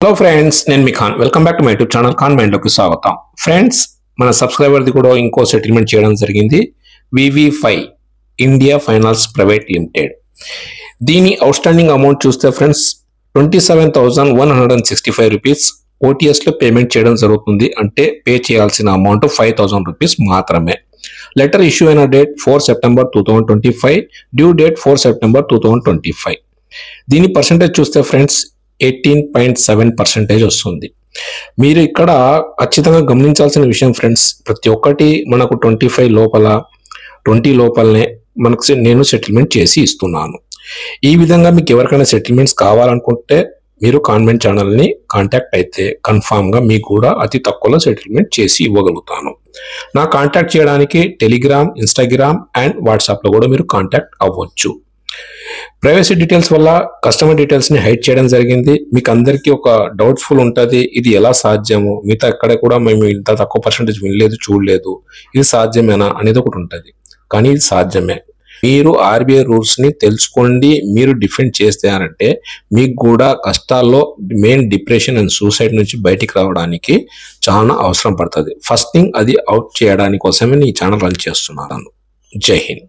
Hello friends, నేను మీ Khan. Welcome back to my YouTube channel Khan మైండ్లోకి స్వాగతం. ఫ్రెండ్స్, మన సబ్స్క్రైబర్ది కూడా ఇంకో సెటిల్మెంట్ చేయడం జరిగింది. VV5 India finance private limited. దీని అవుట్స్టాండింగ్ అమౌంట్ చూస్తే ఫ్రెండ్స్ 27,165 రూపీస్ ఓటీఎస్లో పేమెంట్ చేయడం జరుగుతుంది. అంటే పే చేయాల్సిన అమౌంట్ 5,000 రూపీస్ మాత్రమే. లెటర్ ఇష్యూ అయిన date 4 September 2025, due date 4 September 2025. దీని పర్సెంటేజ్ చూస్తే ఫ్రెండ్స్ 18.7% వస్తుంది. మీరు ఇక్కడ ఖచ్చితంగా గమనించాల్సిన విషయం ఫ్రెండ్స్, ప్రతి ఒక్కటి మనకు 25 లోపల 20 లోపలనే మనకు నేను సెటిల్మెంట్ చేసి ఇస్తున్నాను. ఈ విధంగా మీకు ఎవరికైనా సెటిల్మెంట్స్ కావాలనుకుంటే మీరు కాన్వెంట్ ఛానల్ని కాంటాక్ట్ అయితే కన్ఫామ్గా మీకు కూడా అతి తక్కువలో సెటిల్మెంట్ చేసి ఇవ్వగలుగుతాను. నా కాంటాక్ట్ చేయడానికి టెలిగ్రామ్, ఇన్స్టాగ్రామ్ అండ్ వాట్సాప్లో కూడా మీరు కాంటాక్ట్ అవ్వచ్చు. ప్రైవసీ డీటెయిల్స్ వల్ల కస్టమర్ డీటెయిల్స్ని హైడ్ చేయడం జరిగింది. మీకు అందరికీ ఒక డౌట్ఫుల్ ఉంటుంది, ఇది ఎలా సాధ్యము, మిగతా ఎక్కడ కూడా మేము ఇంత తక్కువ పర్సెంటేజ్ వినలేదు, చూడలేదు, ఇది సాధ్యమేనా అనేది ఒకటి ఉంటుంది. కానీ ఇది సాధ్యమే. మీరు ఆర్బీఐ రూల్స్ని తెలుసుకోండి. మీరు డిఫెండ్ చేస్తారంటే మీకు కూడా కష్టాల్లో మెయిన్ డిప్రెషన్ అండ్ సూసైడ్ నుంచి బయటికి రావడానికి చాలా అవసరం పడుతుంది. ఫస్ట్ థింగ్ అది అవుట్ చేయడానికి కోసమే ఈ ఛానల్ రన్ చేస్తున్నాను. జై హింద్.